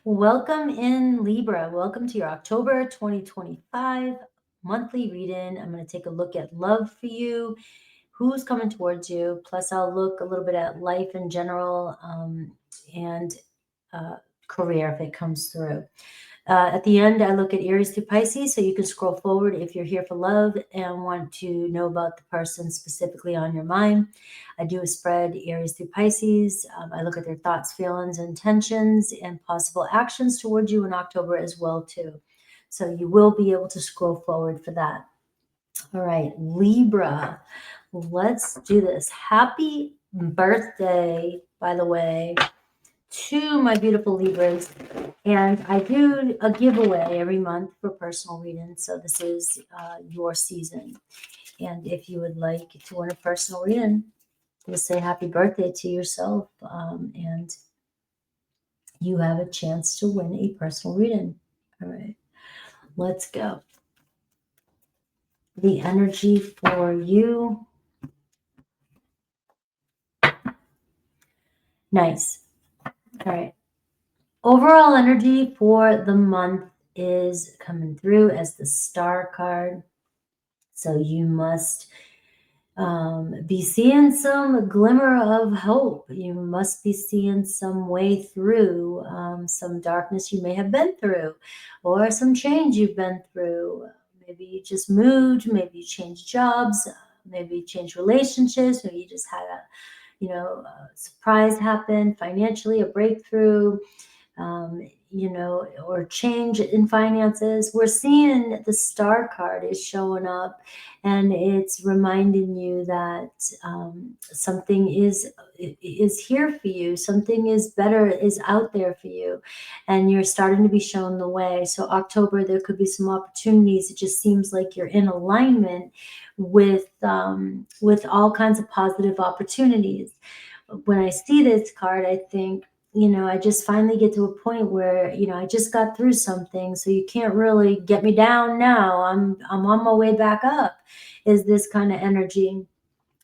Welcome in Libra. Welcome to your October 2025 monthly reading. I'm going to take a look at love for you, who's coming towards you. Plus, I'll look a little bit at life in general and career if it comes through. At the end, I look at Aries through Pisces, so you can scroll forward if you're here for love and want to know about the person specifically on your mind. I do a spread Aries through Pisces. I look at their thoughts, feelings, intentions, and possible actions towards you in October as well, too. So you will be able to scroll forward for that. All right, Libra, let's do this. Happy birthday, by the way, to my beautiful Libras. And I do a giveaway every month for personal readings. So this is your season. And if you would like to win a personal reading, just say happy birthday to yourself. And you have a chance to win a personal reading. All right, let's go. The energy for you. Nice. All right. Overall energy for the month is coming through as the Star card. So you must be seeing some glimmer of hope. You must be seeing some way through some darkness you may have been through, or some change you've been through. Maybe you just moved, maybe you changed jobs, maybe you changed relationships, maybe you just had a surprise happen financially, a breakthrough, or change in finances. We're seeing the Star card is showing up, and it's reminding you that something is here for you. Something is better, is out there for you, and you're starting to be shown the way. So October, there could be some opportunities. It just seems like you're in alignment with all kinds of positive opportunities. When I see this card, I think, I just finally get to a point where, I just got through something, so you can't really get me down now. I'm on my way back up, is this kind of energy.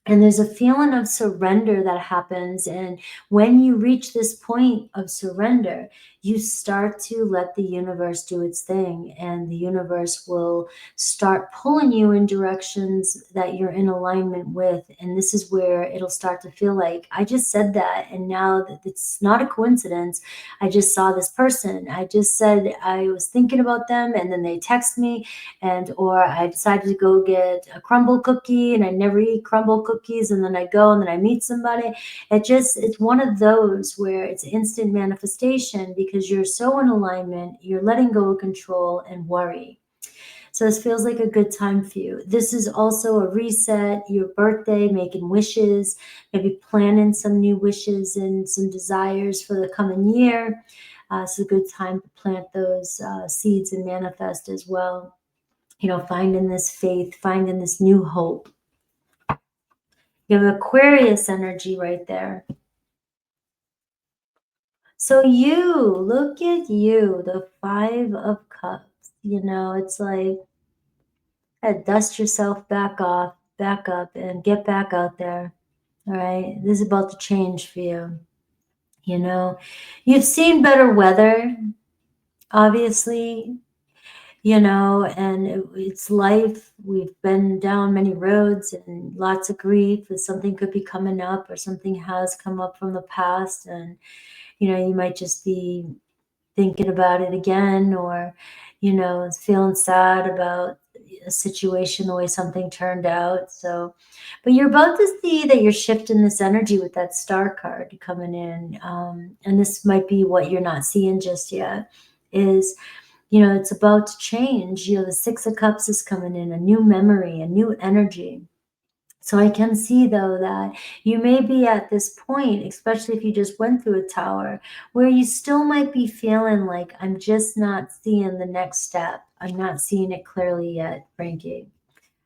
And there's a feeling of surrender that happens. And when you reach this point of surrender, you start to let the universe do its thing. And the universe will start pulling you in directions that you're in alignment with. And this is where it'll start to feel like, I just said that. And now that it's not a coincidence. I just saw this person. I just said I was thinking about them. And then they text me. Or I decided to go get a crumble cookie, and I never eat crumble cookies, and then I go and then I meet somebody. It's one of those where it's instant manifestation because you're so in alignment, you're letting go of control and worry. So this feels like a good time for you. This is also a reset, your birthday, making wishes, maybe planning some new wishes and some desires for the coming year. It's a good time to plant those seeds and manifest as well. Finding this faith, finding this new hope. You have Aquarius energy right there. So look at you, the 5 of Cups. It's like, dust yourself back up, and get back out there. All right, this is about to change for you. You've seen better weather, obviously. And it's life. We've been down many roads and lots of grief. Something could be coming up, or something has come up from the past, and you might just be thinking about it again, or feeling sad about a situation, the way something turned out. But you're about to see that you're shifting this energy with that Star card coming in, and this might be what you're not seeing just yet. Is it's about to change. The 6 of Cups is coming in, a new memory, a new energy. So I can see, though, that you may be at this point, especially if you just went through a tower, where you still might be feeling like, I'm just not seeing the next step. I'm not seeing it clearly yet, Frankie.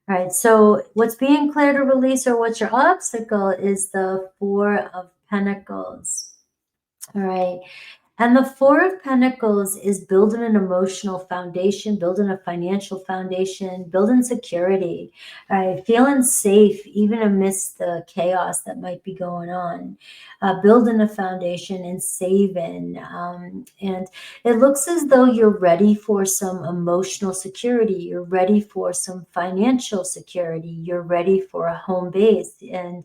All right, so what's being cleared to release, or what's your obstacle, is the 4 of Pentacles. All right. And the Four of Pentacles is building an emotional foundation, building a financial foundation, building security, right? Feeling safe even amidst the chaos that might be going on, building a foundation and saving. And it looks as though you're ready for some emotional security. You're ready for some financial security. You're ready for a home base, and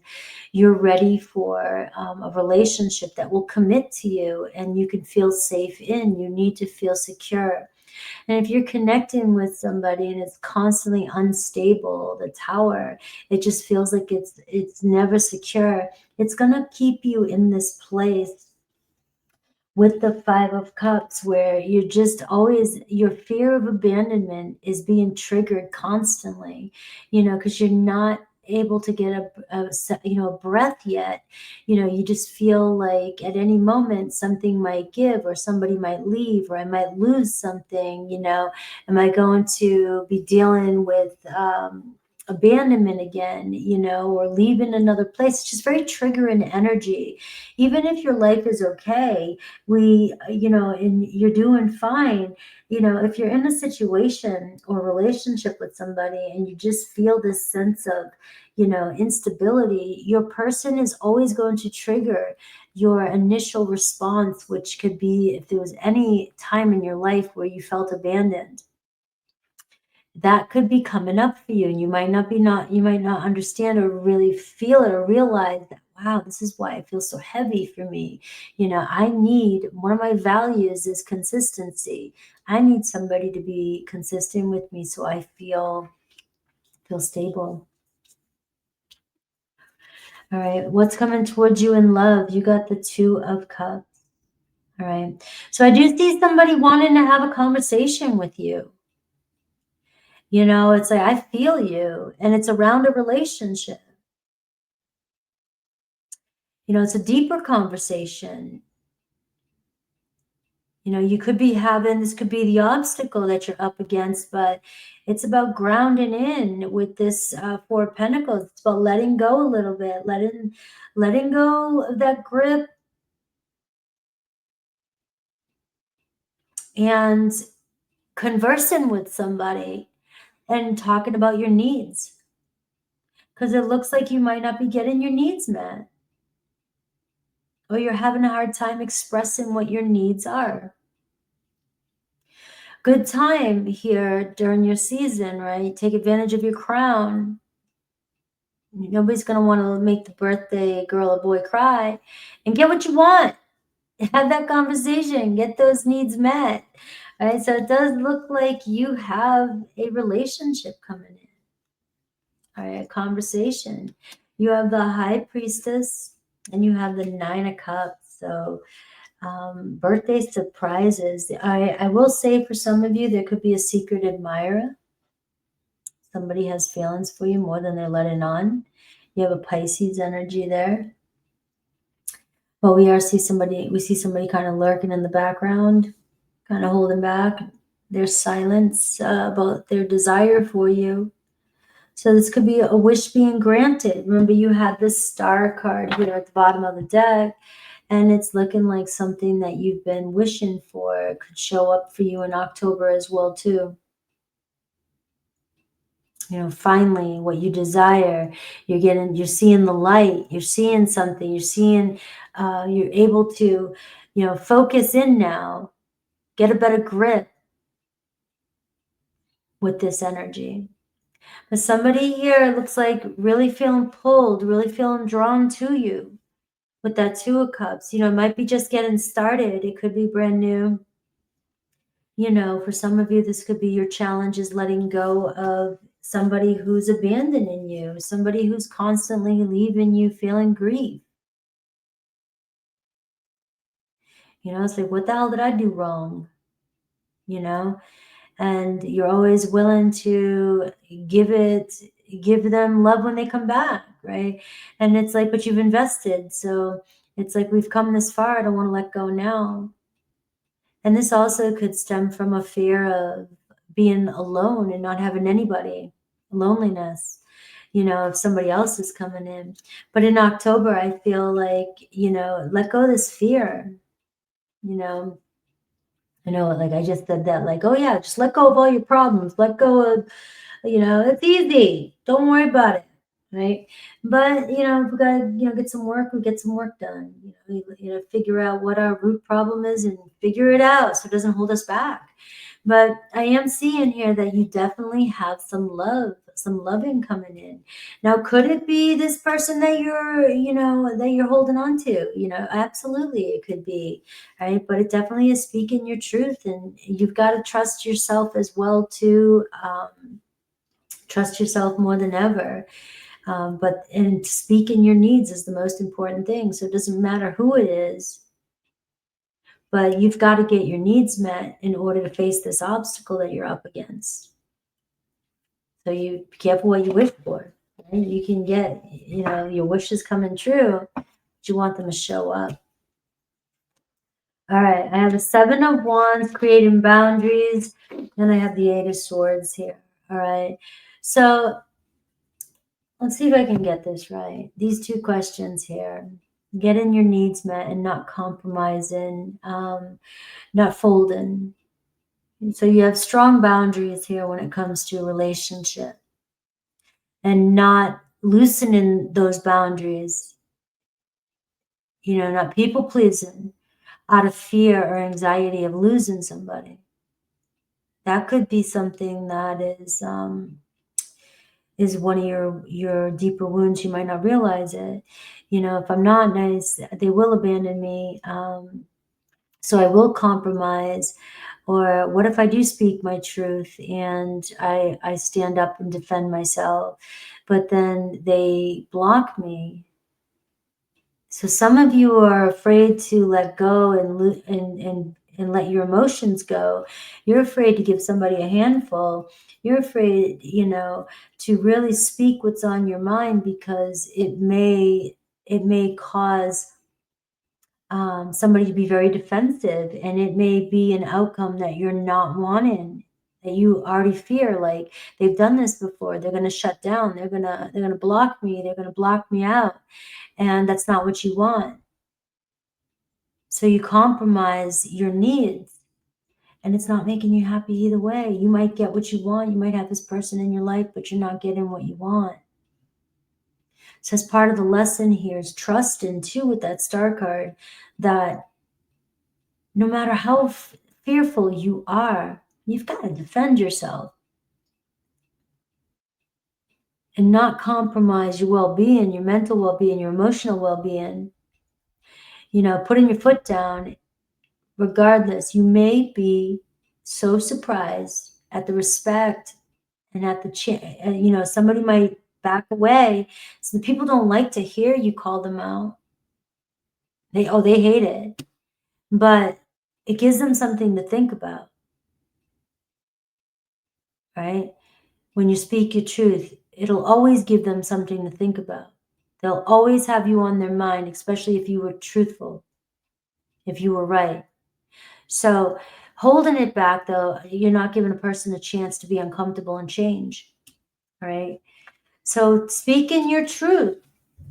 you're ready for a relationship that will commit to you and you can feel safe in. You need to feel secure. And if you're connecting with somebody and it's constantly unstable, the Tower, it just feels like it's never secure. It's going to keep you in this place with the Five of Cups, where you're just always, your fear of abandonment is being triggered constantly, because you're not able to get a breath yet. You just feel like at any moment something might give, or somebody might leave, or I might lose something. Am I going to be dealing with abandonment again, or leaving another place? It's just very triggering energy. Even if your life is okay, and you're doing fine, if you're in a situation or relationship with somebody and you just feel this sense of, instability, your person is always going to trigger your initial response, which could be if there was any time in your life where you felt abandoned. That could be coming up for you, and you might not understand or really feel it or realize that, wow, this is why it feels so heavy for me. One of my values is consistency. I need somebody to be consistent with me so I feel stable. All right, what's coming towards you in love? You got the Two of Cups. All right, so I do see somebody wanting to have a conversation with you. It's like, I feel you, and it's around a relationship. It's a deeper conversation. You could be this could be the obstacle that you're up against, but it's about grounding in with this Four of Pentacles. It's about letting go a little bit, letting go of that grip, and conversing with somebody and talking about your needs. Because it looks like you might not be getting your needs met, or you're having a hard time expressing what your needs are. Good time here during your season, right? Take advantage of your crown. Nobody's going to want to make the birthday girl or boy cry, and get what you want. Have that conversation, get those needs met. Right? So it does look like you have a relationship coming in. All right, a conversation. You have the High Priestess and you have the Nine of Cups. So birthday surprises. I will say, for some of you, there could be a secret admirer. Somebody has feelings for you more than they're letting on. You have a Pisces energy there. But we see somebody kind of lurking in the background, kind of holding back their silence about their desire for you. So this could be a wish being granted. Remember, you had this Star card here at the bottom of the deck, and it's looking like something that you've been wishing for could show up for you in October as well, too. Finally, what you desire, you're seeing the light, you're seeing something, you're able to, focus in now, get a better grip with this energy. But somebody here looks like really feeling pulled, really feeling drawn to you with that Two of Cups. It might be just getting started. It could be brand new. For some of you, this could be your challenge, is letting go of somebody who's abandoning you, somebody who's constantly leaving you feeling grief. It's like, what the hell did I do wrong? And you're always willing to give them love when they come back, right? And it's like, but you've invested. So it's like, we've come this far. I don't want to let go now. And this also could stem from a fear of being alone and not having anybody, loneliness, if somebody else is coming in. But in October, I feel like, let go of this fear. You know, I know, like I just said that, like, oh yeah, just let go of all your problems. Let go of, it's easy. Don't worry about it. Right. But, we gotta, get some work, we get some work done. Figure out what our root problem is and figure it out so it doesn't hold us back. But I am seeing here that you definitely have some love, some loving coming in. Now, could it be this person that you're holding on to? Absolutely it could be, right? But it definitely is speaking your truth, and you've got to trust yourself as well too. Trust yourself more than ever. And speaking your needs is the most important thing. So it doesn't matter who it is, but you've got to get your needs met in order to face this obstacle that you're up against. So you be careful what you wish for. Right? You can get, your wishes coming true, but you want them to show up. All right, I have a 7 of Wands, creating boundaries, and I have the 8 of Swords here. All right, so let's see if I can get this right. These 2 questions here. Getting your needs met and not compromising, not folding. And so you have strong boundaries here when it comes to a relationship, and not loosening those boundaries, not people pleasing out of fear or anxiety of losing somebody. That could be something that is one of your deeper wounds. You might not realize it. If I'm not nice, they will abandon me. So I will compromise. Or what if I do speak my truth and I stand up and defend myself, but then they block me? So some of you are afraid to let go and let your emotions go. You're afraid to give somebody a handful. You're afraid, to really speak what's on your mind, because it may cause somebody to be very defensive, and it may be an outcome that you're not wanting, that you already fear. Like, they've done this before. They're going to shut down. They're going to block me. They're going to block me out. And that's not what you want. So you compromise your needs, and it's not making you happy either way. You might get what you want. You might have this person in your life, but you're not getting what you want. So as part of the lesson here is trusting too, with that star card, that no matter how fearful you are, you've got to defend yourself and not compromise your well-being, your mental well-being, your emotional well-being. Putting your foot down. Regardless, you may be so surprised at the respect and at the somebody might back away. So the people don't like to hear you call them out. They hate it, but it gives them something to think about, right? When you speak your truth, it'll always give them something to think about. They'll always have you on their mind, especially if you were truthful, if you were right. So holding it back, though, you're not giving a person a chance to be uncomfortable and change, right? So speaking your truth.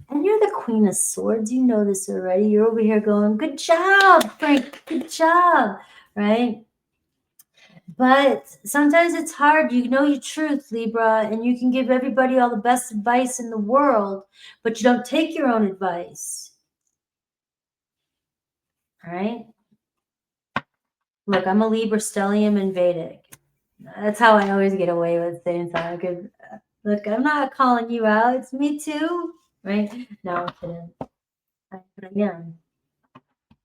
And you're the Queen of Swords. You know this already. You're over here going, good job, Frank. Good job, right? But sometimes it's hard. You know your truth, Libra, and you can give everybody all the best advice in the world, but you don't take your own advice. All right? Look, I'm a Libra, stellium, and Vedic. That's how I always get away with saying something. Look, I'm not calling you out. It's me too, right? No, I'm kidding. I am.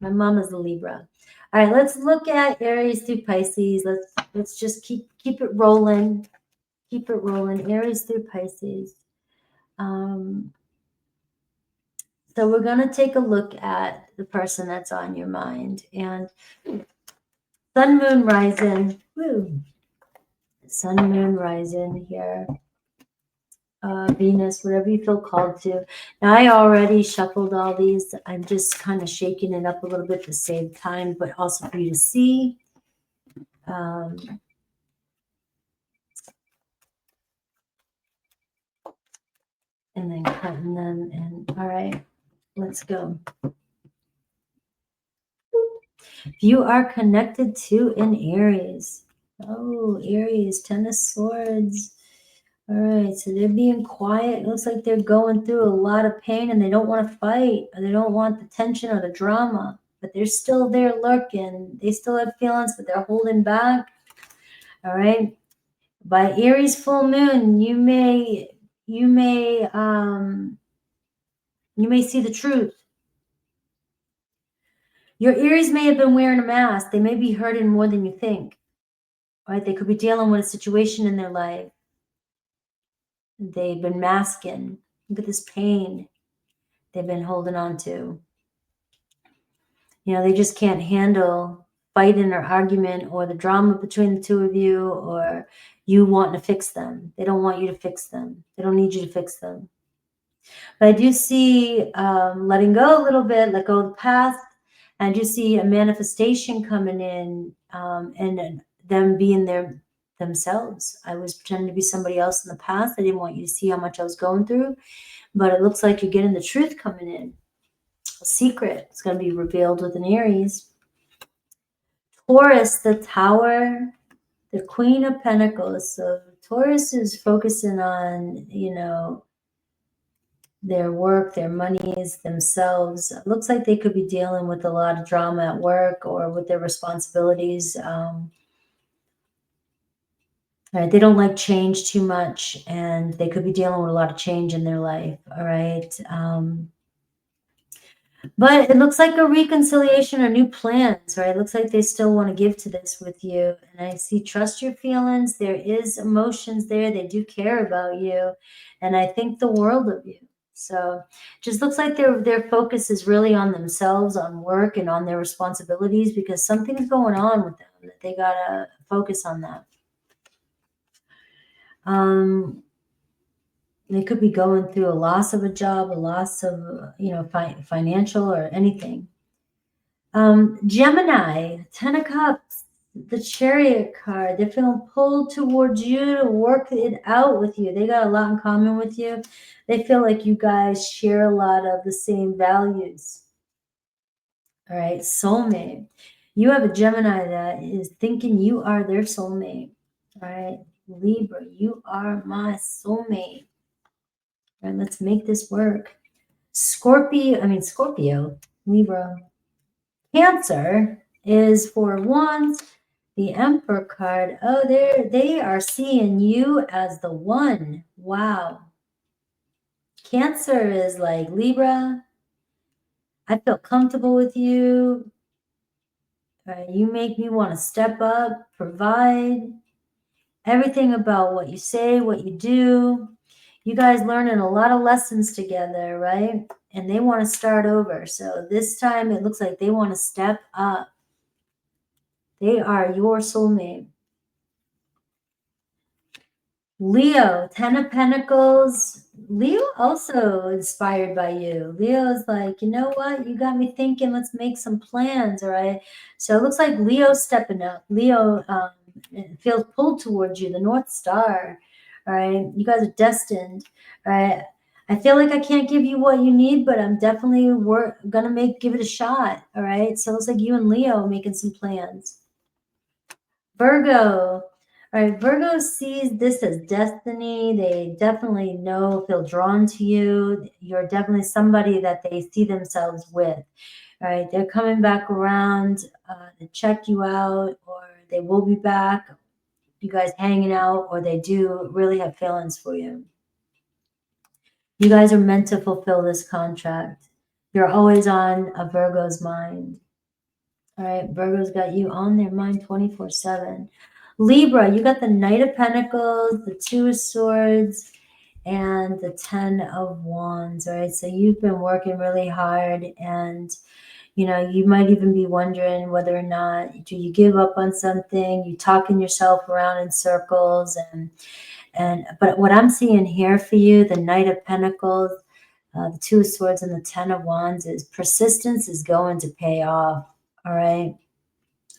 My mom is a Libra. All right, let's look at Aries through Pisces. Let's just keep it rolling. Keep it rolling. Aries through Pisces. So we're going to take a look at the person that's on your mind. And Sun, Moon, Rising. Woo. Sun, Moon, Rising here. Venus, whatever you feel called to. Now, I already shuffled all these. I'm just kind of shaking it up a little bit to save time, but also for you to see. And then cutting them. And all right, let's go. If you are connected to an Aries, oh, Aries, Ten of Swords. All right, so they're being quiet. It looks like they're going through a lot of pain and they don't want to fight, or they don't want the tension or the drama, but they're still there lurking. They still have feelings, but they're holding back. All right. By Aries full moon, you may see the truth. Your Aries may have been wearing a mask. They may be hurting more than you think. Right? They could be dealing with a situation in their life. They've been masking. Look at this pain they've been holding on to. You know, they just can't handle fighting or argument or the drama between the two of you, or you wanting to fix them. They don't want you to fix them. They don't need you to fix them. But I do see letting go a little bit, let go of the past. And I do see a manifestation coming in, and them being themselves. I was pretending to be somebody else in the past. I didn't want you to see how much I was going through. But it looks like you're getting the truth coming in. A secret is going to be revealed with an Aries. Taurus, the Tower, the Queen of Pentacles. So Taurus is focusing on, you know, their work, their monies, themselves. It looks like they could be dealing with a lot of drama at work or with their responsibilities. Right, they don't like change too much, and they could be dealing with a lot of change in their life. All right. But it looks like a reconciliation or new plans, right? It looks like they still want to give to this with you. And I see trust your feelings. There is emotions there. They do care about you. And I think the world of you. So just looks like their focus is really on themselves, on work, and on their responsibilities, because something's going on with them that they got to focus on that. They could be going through a loss of a job, a loss of, you know, financial or anything. Gemini, 10 of Cups, the Chariot card. They're feeling pulled towards you to work it out with you. They got a lot in common with you. They feel like you guys share a lot of the same values. All right, soulmate. You have a Gemini that is thinking you are their soulmate. All right, Libra, you are my soulmate. All right, let's make this work. Scorpio, Libra. Cancer is for Wands, the Emperor card. Oh, they are seeing you as the one. Wow. Cancer is like, Libra, I feel comfortable with you. You make me want to step up, provide. Everything about what you say, what you do. You guys learning a lot of lessons together, right? And they want to start over. So this time it looks like they want to step up. They are your soulmate. Leo, 10 of Pentacles. Leo also inspired by you. Leo is like, you know what? You got me thinking, let's make some plans, all right? So it looks like Leo's stepping up. Leo feels pulled towards you, the North Star, all right? You guys are destined, all right? I feel like I can't give you what you need, but I'm definitely gonna give it a shot, all right? So it looks like you and Leo making some plans. Virgo. All right, Virgo sees this as destiny. They definitely feel drawn to you. You're definitely somebody that they see themselves with. All right, they're coming back around to check you out, or they will be back, you guys hanging out, or they do really have feelings for you. You guys are meant to fulfill this contract. You're always on a Virgo's mind. All right, Virgo's got you on their mind 24/7. Libra, you got the Knight of Pentacles, the Two of Swords, and the 10 of Wands, right? So you've been working really hard, and, you know, you might even be wondering whether or not, do you give up on something? You talking yourself around in circles, but what I'm seeing here for you, the Knight of Pentacles, the Two of Swords, and the 10 of Wands, is persistence is going to pay off, all right?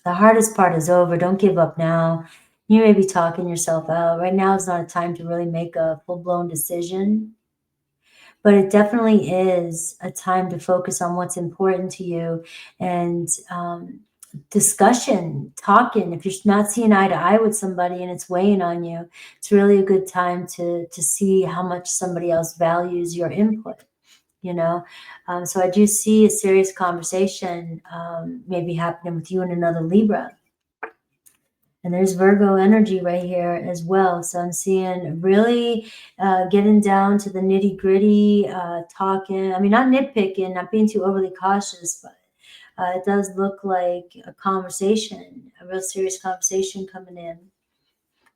The hardest part is over. Don't give up now. You may be talking yourself out. Right now is not a time to really make a full-blown decision. But it definitely is a time to focus on what's important to you. And discussion, talking. If you're not seeing eye to eye with somebody and it's weighing on you, it's really a good time to see how much somebody else values your input, you know. So I do see a serious conversation maybe happening with you and another Libra. And there's Virgo energy right here as well. So I'm seeing really getting down to the nitty gritty, talking. I mean, not nitpicking, not being too overly cautious, but it does look like a conversation, a real serious conversation coming in.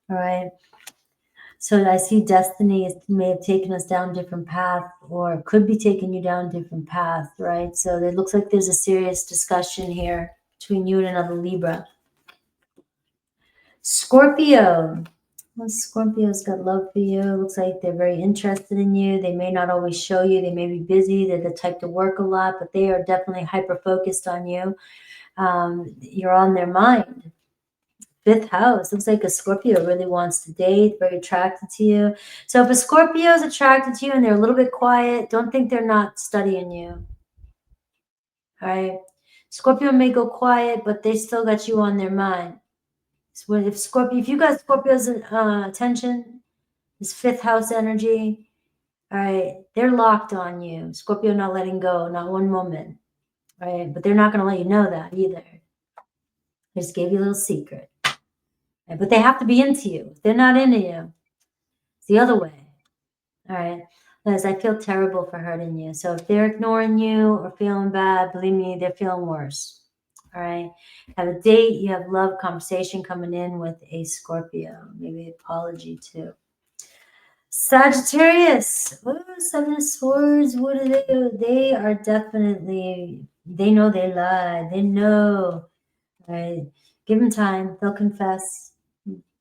All right. So I see destiny may have taken us down a different path, or could be taking you down a different path, right? So it looks like there's a serious discussion here between you and another Libra. Scorpio. Well, Scorpio's got love for you. Looks like they're very interested in you. They may not always show you. They may be busy. They're the type to work a lot, but they are definitely hyper-focused on you. You're on their mind. 5th house. Looks like a Scorpio really wants to date, very attracted to you. So if a Scorpio is attracted to you and they're a little bit quiet, don't think they're not studying you. All right. Scorpio may go quiet, but they still got you on their mind. So if you got Scorpio's attention, this 5th house energy, all right, they're locked on you. Scorpio not letting go, not one moment. All right. But they're not going to let you know that either. I just gave you a little secret. But they have to be into you. If they're not into you, it's the other way. All right. Because I feel terrible for hurting you. So if they're ignoring you or feeling bad, believe me, they're feeling worse. All right. Have a date. You have love conversation coming in with a Scorpio. Maybe apology too. Sagittarius. Ooh, 7 of Swords. What do they do? They are definitely, they know they lie. They know. All right. Give them time. They'll confess.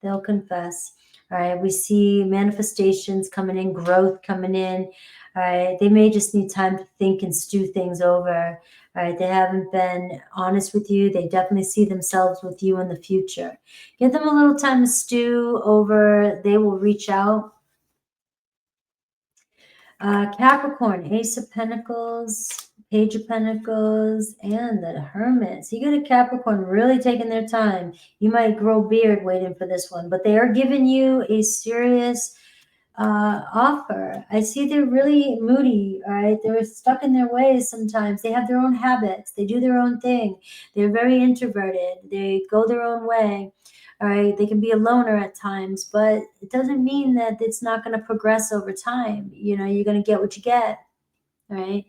They'll confess. All right. We see manifestations coming in, growth coming in. All right. They may just need time to think and stew things over. All right. They haven't been honest with you. They definitely see themselves with you in the future. Give them a little time to stew over. They will reach out. Capricorn, Ace of Pentacles, Page of Pentacles, and the Hermit. So you got a Capricorn really taking their time. You might grow beard waiting for this one, but they are giving you a serious offer. I see they're really moody, all right? They're stuck in their ways sometimes. They have their own habits. They do their own thing. They're very introverted. They go their own way. All right, they can be a loner at times, but it doesn't mean that it's not going to progress over time. You know, you're going to get what you get, right?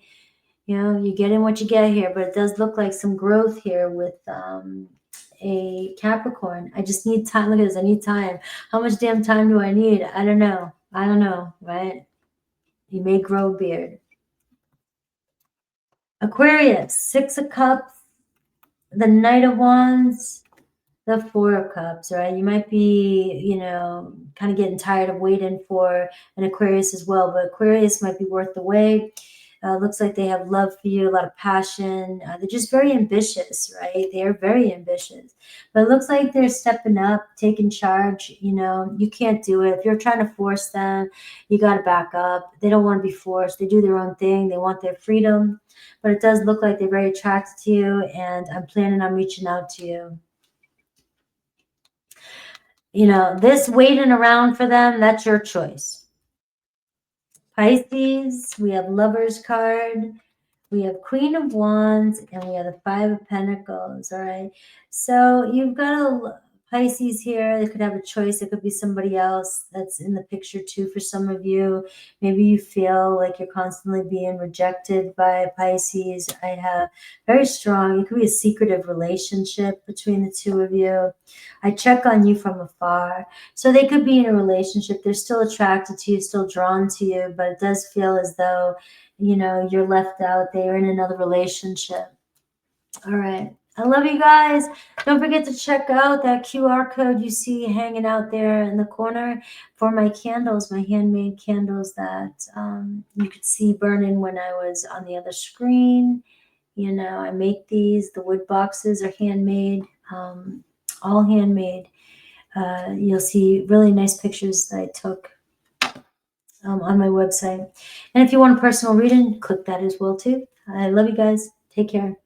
You know, you get in what you get here, but it does look like some growth here with a Capricorn. I just need time. Look at this. I need time. How much damn time do I need? I don't know. I don't know, right? You may grow a beard. Aquarius, 6 of Cups, the Knight of Wands, the 4 of Cups, right? You might be, you know, kind of getting tired of waiting for an Aquarius as well, but Aquarius might be worth the wait. Looks like they have love for you, a lot of passion. They're just very ambitious, right? They are very ambitious. But it looks like they're stepping up, taking charge. You know, you can't do it. If you're trying to force them, you got to back up. They don't want to be forced. They do their own thing. They want their freedom. But it does look like they're very attracted to you, and I'm planning on reaching out to you. You know, this waiting around for them, that's your choice. Pisces, we have Lover's card, we have Queen of Wands, and we have the 5 of Pentacles, all right? So you've got a Pisces here. They could have a choice. It could be somebody else that's in the picture too for some of you. Maybe you feel like you're constantly being rejected by Pisces. I have very strong, it could be a secretive relationship between the two of you. I check on you from afar. So they could be in a relationship. They're still attracted to you, still drawn to you, but it does feel as though, you know, you're left out. They're in another relationship. All right. I love you guys. Don't forget to check out that QR code you see hanging out there in the corner for my candles, my handmade candles that you could see burning when I was on the other screen. You know, I make these. The wood boxes are handmade, all handmade. You'll see really nice pictures that I took on my website. And if you want a personal reading, click that as well too. I love you guys. Take care.